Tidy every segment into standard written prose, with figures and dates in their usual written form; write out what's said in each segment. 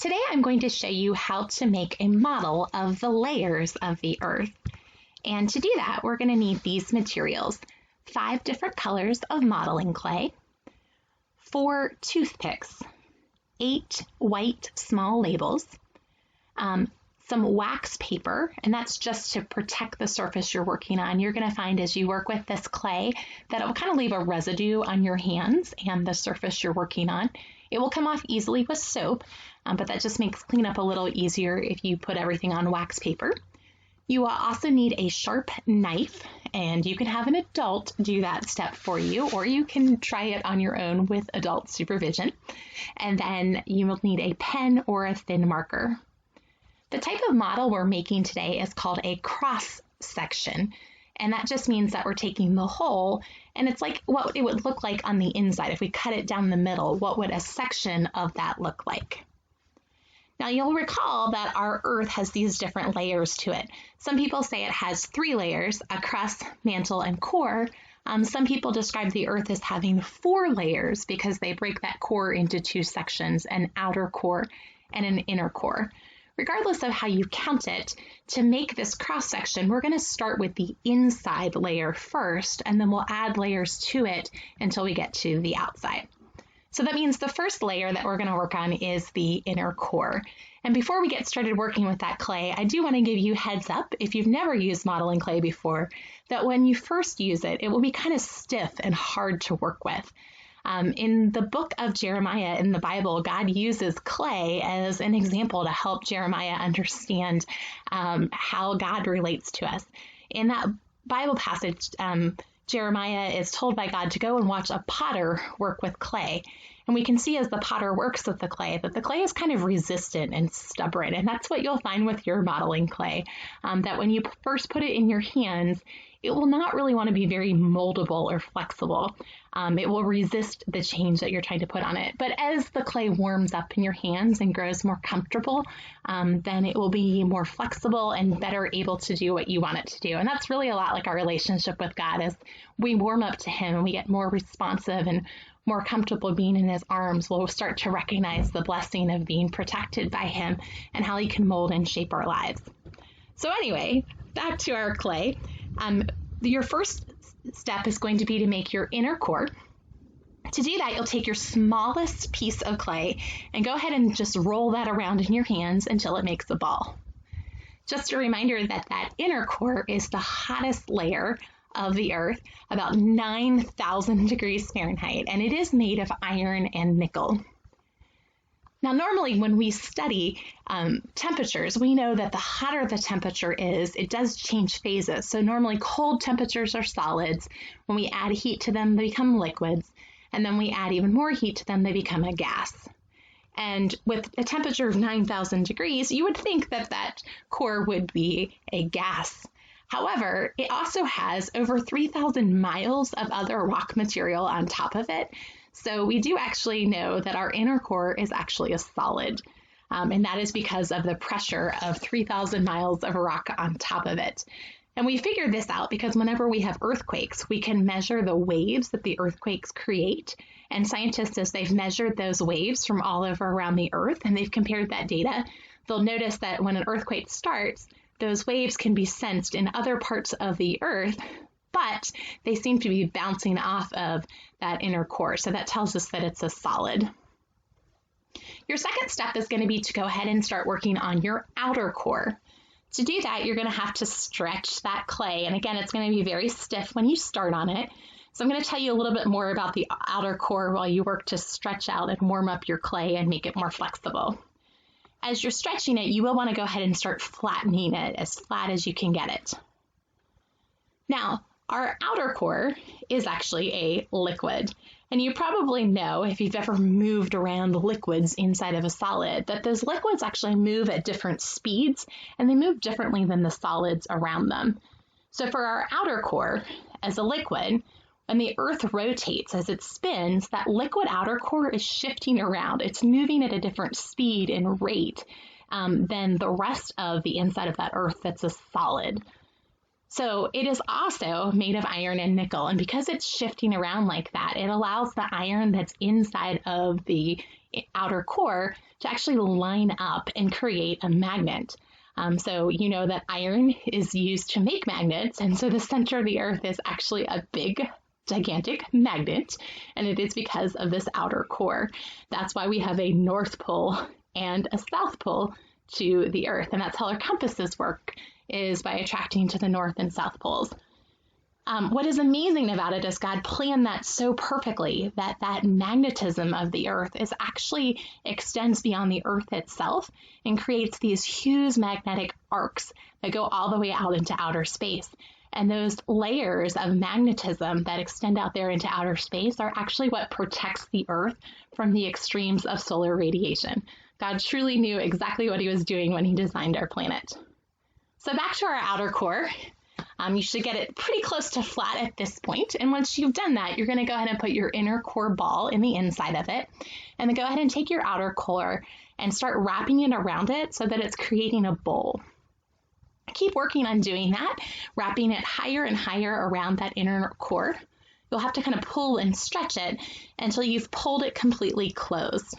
Today I'm going to show you how to make a model of the layers of the earth. And to do that, we're going to need these materials: 5 different colors of modeling clay, 4 toothpicks, 8 white small labels, some wax paper, and that's just to protect the surface you're working on. You're going to find as you work with this clay that it will kind of leave a residue on your hands and the surface you're working on. It will come off easily with soap, but that just makes cleanup a little easier if you put everything on wax paper. You will also need a sharp knife, and you can have an adult do that step for you, or you can try it on your own with adult supervision. And then you will need a pen or a thin marker. The type of model we're making today is called a cross section, and that just means that we're taking the whole, and it's like what it would look like on the inside. If we cut it down the middle, what would a section of that look like? Now you'll recall that our Earth has these different layers to it. Some people say it has 3 layers: a crust, mantle, and core. Some people describe the Earth as having 4 layers because they break that core into 2 sections: an outer core and an inner core. Regardless of how you count it, to make this cross section, we're going to start with the inside layer first, and then we'll add layers to it until we get to the outside. So that means the first layer that we're going to work on is the inner core. And before we get started working with that clay, I do want to give you heads up, if you've never used modeling clay before, that when you first use it, it will be kind of stiff and hard to work with. In the book of Jeremiah in the Bible, God uses clay as an example to help Jeremiah understand how God relates to us. In that Bible passage, Jeremiah is told by God to go and watch a potter work with clay. And we can see as the potter works with the clay that the clay is kind of resistant and stubborn. And that's what you'll find with your modeling clay, that when you first put it in your hands, it will not really want to be very moldable or flexible. It will resist the change that you're trying to put on it. But as the clay warms up in your hands and grows more comfortable, then it will be more flexible and better able to do what you want it to do. And that's really a lot like our relationship with God. As we warm up to Him and we get more responsive and more comfortable being in His arms, we'll start to recognize the blessing of being protected by Him and how He can mold and shape our lives. So anyway, back to our clay. Your first step is going to be to make your inner core. To do that, you'll take your smallest piece of clay and go ahead and just roll that around in your hands until it makes a ball. Just a reminder that that inner core is the hottest layer of the Earth, about 9,000 degrees Fahrenheit, and it is made of iron and nickel. Now, normally when we study temperatures, we know that the hotter the temperature is, it does change phases. So normally cold temperatures are solids. When we add heat to them, they become liquids. And then we add even more heat to them, they become a gas. And with a temperature of 9,000 degrees, you would think that that core would be a gas. However, it also has over 3,000 miles of other rock material on top of it. So we do actually know that our inner core is actually a solid, and that is because of the pressure of 3,000 miles of rock on top of it. And we figured this out because whenever we have earthquakes, we can measure the waves that the earthquakes create. And scientists, as they've measured those waves from all over around the Earth, and they've compared that data, they'll notice that when an earthquake starts, those waves can be sensed in other parts of the Earth, but they seem to be bouncing off of that inner core. So that tells us that it's a solid. Your second step is going to be to go ahead and start working on your outer core. To do that, you're going to have to stretch that clay. And again, it's going to be very stiff when you start on it. So I'm going to tell you a little bit more about the outer core while you work to stretch out and warm up your clay and make it more flexible. As you're stretching it, you will want to go ahead and start flattening it as flat as you can get it. Now, our outer core is actually a liquid, and you probably know, if you've ever moved around liquids inside of a solid, that those liquids actually move at different speeds, and they move differently than the solids around them. So for our outer core, as a liquid, when the Earth rotates as it spins, that liquid outer core is shifting around. It's moving at a different speed and rate than the rest of the inside of that Earth that's a solid. So it is also made of iron and nickel, and because it's shifting around like that, it allows the iron that's inside of the outer core to actually line up and create a magnet. So you know that iron is used to make magnets, and so the center of the Earth is actually a big, gigantic magnet, and it is because of this outer core. That's why we have a North Pole and a South Pole to the Earth, and that's how our compasses work, is by attracting to the North and South Poles. What is amazing about it is God planned that so perfectly that that magnetism of the Earth is actually extends beyond the Earth itself and creates these huge magnetic arcs that go all the way out into outer space. And those layers of magnetism that extend out there into outer space are actually what protects the Earth from the extremes of solar radiation. God truly knew exactly what he was doing when he designed our planet. So back to our outer core, you should get it pretty close to flat at this point. And once you've done that, you're going to go ahead and put your inner core ball in the inside of it. And then go ahead and take your outer core and start wrapping it around it so that it's creating a bowl. Keep working on doing that, wrapping it higher and higher around that inner core. You'll have to kind of pull and stretch it until you've pulled it completely closed.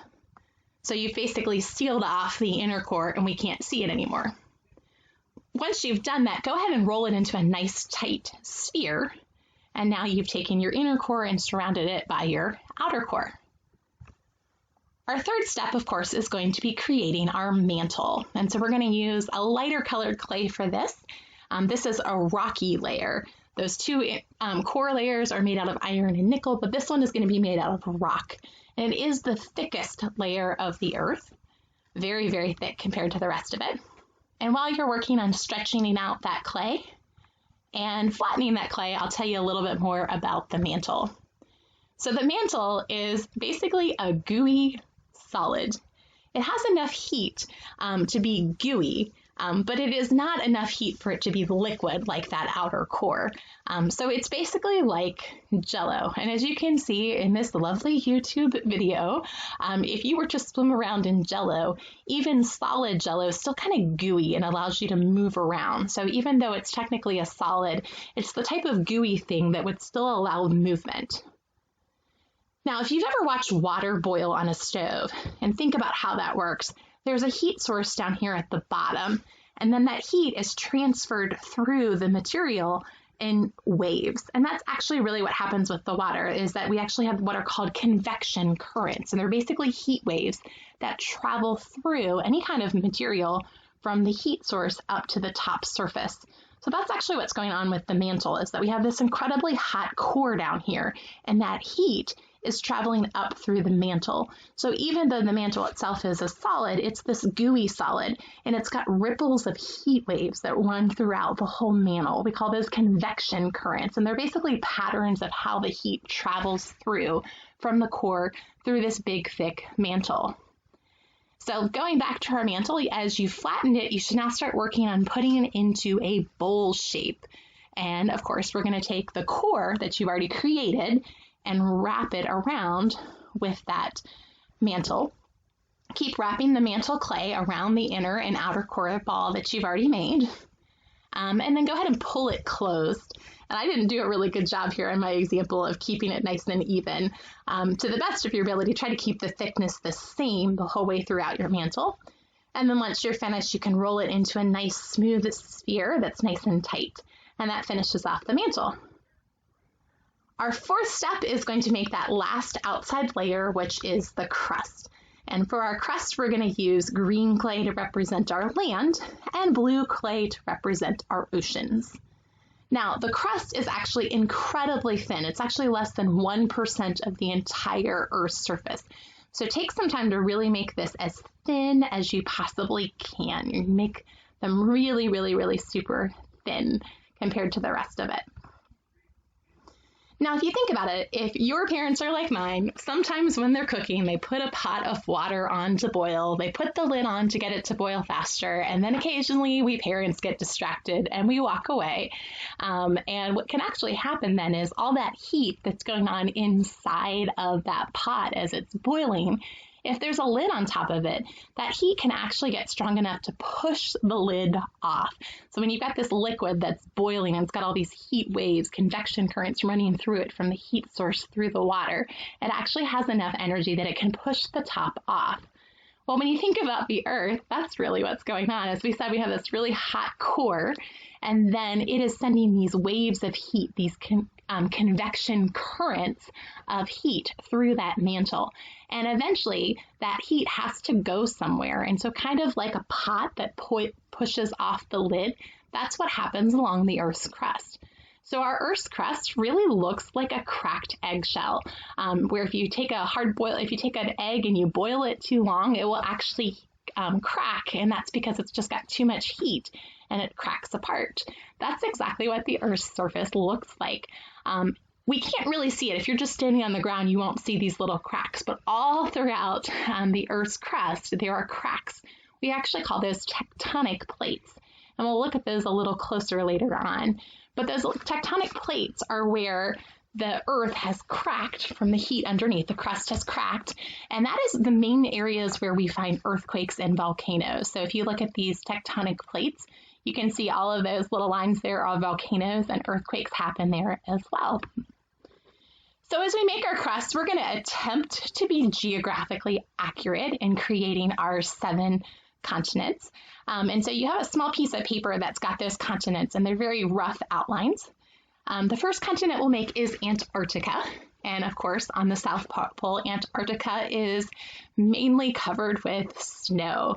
So you've basically sealed off the inner core and we can't see it anymore. Once you've done that, go ahead and roll it into a nice tight sphere. And now you've taken your inner core and surrounded it by your outer core. Our third step, of course, is going to be creating our mantle. And so we're going to use a lighter colored clay for this. This is a rocky layer. Those two core layers are made out of iron and nickel, but this one is going to be made out of rock. And it is the thickest layer of the Earth. Very, very thick compared to the rest of it. And while you're working on stretching out that clay and flattening that clay, I'll tell you a little bit more about the mantle. So the mantle is basically a gooey solid. It has enough heat to be gooey, but it is not enough heat for it to be liquid like that outer core. So it's basically like Jell-O. And as you can see in this lovely YouTube video, if you were to swim around in Jell-O, even solid Jell-O is still kind of gooey and allows you to move around. So even though it's technically a solid, it's the type of gooey thing that would still allow movement. Now, if you've ever watched water boil on a stove and think about how that works, there's a heat source down here at the bottom, and then that heat is transferred through the material in waves. And that's actually really what happens with the water, is that we actually have what are called convection currents, and they're basically heat waves that travel through any kind of material from the heat source up to the top surface. So that's actually what's going on with the mantle, is that we have this incredibly hot core down here, and that heat is traveling up through the mantle. So even though the mantle itself is a solid, it's this gooey solid, and it's got ripples of heat waves that run throughout the whole mantle. We call those convection currents, and they're basically patterns of how the heat travels through from the core through this big, thick mantle. So going back to our mantle, as you flattened it, you should now start working on putting it into a bowl shape. And of course, we're going to take the core that you've already created and wrap it around with that mantle. Keep wrapping the mantle clay around the inner and outer core ball that you've already made. And then go ahead and pull it closed. And I didn't do a really good job here in my example of keeping it nice and even. To the best of your ability, try to keep the thickness the same the whole way throughout your mantle. And then once you're finished, you can roll it into a nice smooth sphere that's nice and tight. And that finishes off the mantle. Our fourth step is going to make that last outside layer, which is the crust. And for our crust, we're going to use green clay to represent our land and blue clay to represent our oceans. Now, the crust is actually incredibly thin. It's actually less than 1% of the entire Earth's surface. So take some time to really make this as thin as you possibly can. You make them really, really, really super thin compared to the rest of it. Now, if you think about it, if your parents are like mine, sometimes when they're cooking, they put a pot of water on to boil, they put the lid on to get it to boil faster, and then occasionally we parents get distracted and we walk away. And what can actually happen then is all that heat that's going on inside of that pot as it's boiling if there's a lid on top of it, that heat can actually get strong enough to push the lid off. So when you've got this liquid that's boiling and it's got all these heat waves, convection currents running through it from the heat source through the water, it actually has enough energy that it can push the top off. Well, when you think about the Earth, that's really what's going on. As we said, we have this really hot core, and then it is sending these waves of heat, these convection currents of heat through that mantle. And eventually, that heat has to go somewhere. And so kind of like a pot that pushes off the lid, that's what happens along the Earth's crust. So our Earth's crust really looks like a cracked eggshell, where if you take if you take an egg and you boil it too long, it will actually crack, and that's because it's just got too much heat and it cracks apart. That's exactly what the Earth's surface looks like. We can't really see it. If you're just standing on the ground, you won't see these little cracks, but all throughout the Earth's crust, there are cracks. We actually call those tectonic plates, and we'll look at those a little closer later on. But those tectonic plates are where the Earth has cracked from the heat underneath. The crust has cracked, and that is the main areas where we find earthquakes and volcanoes. So if you look at these tectonic plates, you can see all of those little lines there are volcanoes, and earthquakes happen there as well. So as we make our crust, we're going to attempt to be geographically accurate in creating our 7 continents. And so you have a small piece of paper that's got those continents, and they're very rough outlines. The first continent we'll make is Antarctica. And of course, on the South Pole, Antarctica is mainly covered with snow.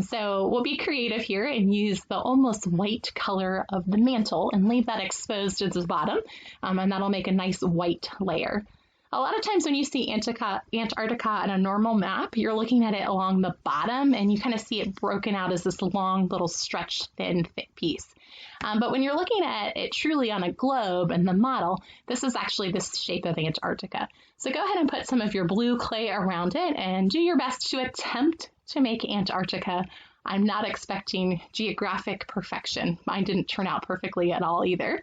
So we'll be creative here and use the almost white color of the mantle and leave that exposed at the bottom, and that'll make a nice white layer. A lot of times when you see Antarctica on a normal map, you're looking at it along the bottom and you kind of see it broken out as this long little stretched thin thick piece. But when you're looking at it truly on a globe and the model, this is actually the shape of Antarctica. So go ahead and put some of your blue clay around it and do your best to attempt to make Antarctica. I'm not expecting geographic perfection. Mine didn't turn out perfectly at all either.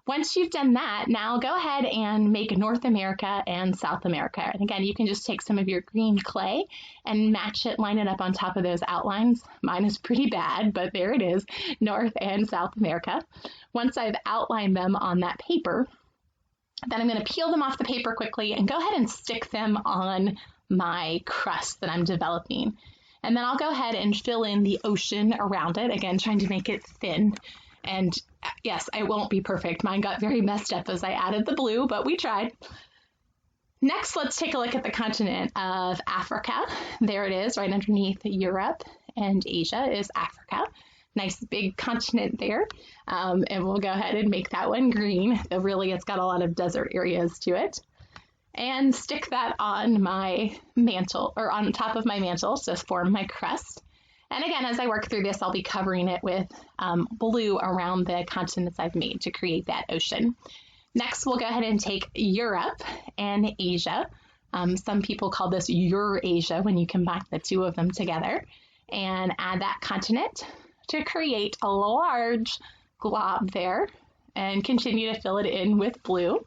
Once you've done that, now go ahead and make North America and South America. And again, you can just take some of your green clay and match it, line it up on top of those outlines. Mine is pretty bad, but there it is, North and South America. Once I've outlined them on that paper, then I'm going to peel them off the paper quickly and go ahead and stick them on my crust that I'm developing. And then I'll go ahead and fill in the ocean around it, again, trying to make it thin. And yes, I won't be perfect. Mine got very messed up as I added the blue, but we tried. Next, let's take a look at the continent of Africa. There it is, right underneath Europe and Asia is Africa. Nice big continent there. And we'll go ahead and make that one green, though really it's got a lot of desert areas to it. And stick that on my mantle, or on top of my mantle to form my crust. And again, as I work through this, I'll be covering it with blue around the continents I've made to create that ocean. Next, we'll go ahead and take Europe and Asia. Some people call this Eurasia when you combine the two of them together, and add that continent to create a large glob there and continue to fill it in with blue.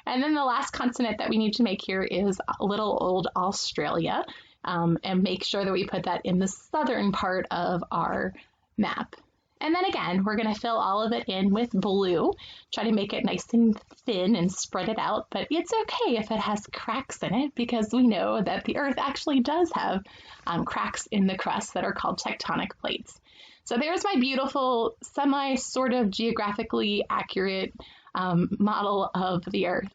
And then the last continent that we need to make here is little old Australia. And make sure that we put that in the southern part of our map. And then again, we're going to fill all of it in with blue, try to make it nice and thin and spread it out, but it's okay if it has cracks in it because we know that the Earth actually does have cracks in the crust that are called tectonic plates. So there's my beautiful sort of geographically accurate model of the Earth.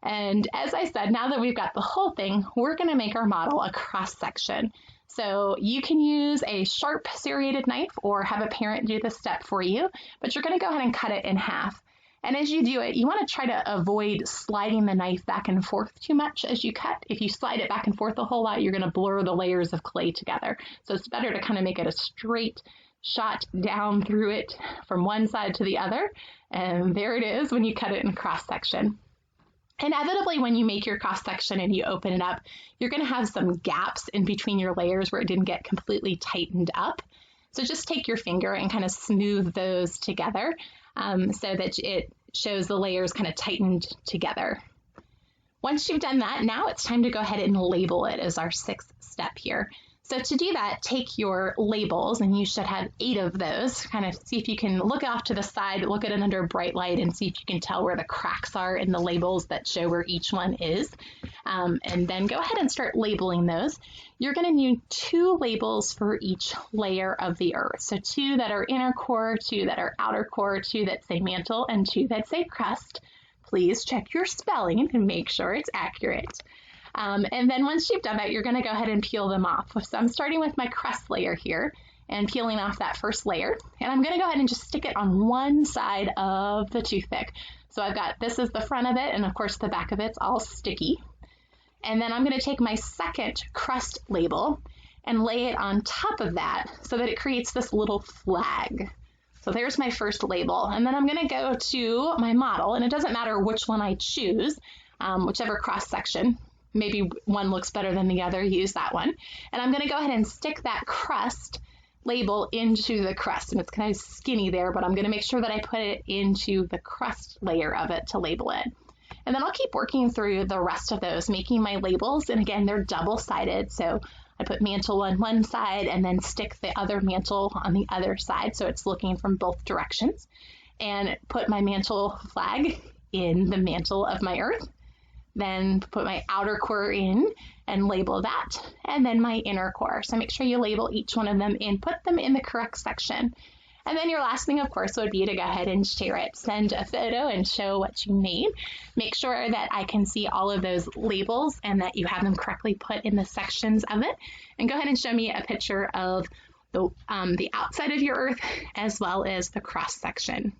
And as I said, now that we've got the whole thing, we're going to make our model a cross section. So you can use a sharp serrated knife or have a parent do this step for you, but you're going to go ahead and cut it in half. And as you do it, you want to try to avoid sliding the knife back and forth too much as you cut. If you slide it back and forth a whole lot, you're going to blur the layers of clay together. So it's better to kind of make it a straight shot down through it from one side to the other. And there it is when you cut it in cross section. Inevitably, when you make your cross section and you open it up, you're going to have some gaps in between your layers where it didn't get completely tightened up. So just take your finger and kind of smooth those together so that it shows the layers kind of tightened together. Once you've done that, now it's time to go ahead and label it as our 6th step here. So to do that, take your labels, and you should have 8 of those. Kind of see if you can look off to the side, look at it under bright light, and see if you can tell where the cracks are in the labels that show where each one is. And then go ahead and start labeling those. You're going to need 2 labels for each layer of the earth. So 2 that are inner core, 2 that are outer core, 2 that say mantle, and 2 that say crust. Please check your spelling and make sure it's accurate. And then once you've done that, you're going to go ahead and peel them off. So I'm starting with my crust layer here and peeling off that first layer. And I'm going to go ahead and just stick it on one side of the toothpick. So I've got, this is the front of it, and of course the back of it's all sticky. And then I'm going to take my second crust label and lay it on top of that so that it creates this little flag. So there's my first label. And then I'm going to go to my model, and it doesn't matter which one I choose, whichever cross section. Maybe one looks better than the other, use that one. And I'm going to go ahead and stick that crust label into the crust. And it's kind of skinny there, but I'm going to make sure that I put it into the crust layer of it to label it. And then I'll keep working through the rest of those, making my labels. And again, they're double-sided. So I put mantle on one side and then stick the other mantle on the other side. So it's looking from both directions. And put my mantle flag in the mantle of my earth. Then put my outer core in and label that, and then my inner core. So make sure you label each one of them and put them in the correct section. And then your last thing, of course, would be to go ahead and share it. Send a photo and show what you made. Make sure that I can see all of those labels and that you have them correctly put in the sections of it. And go ahead and show me a picture of the outside of your earth as well as the cross section.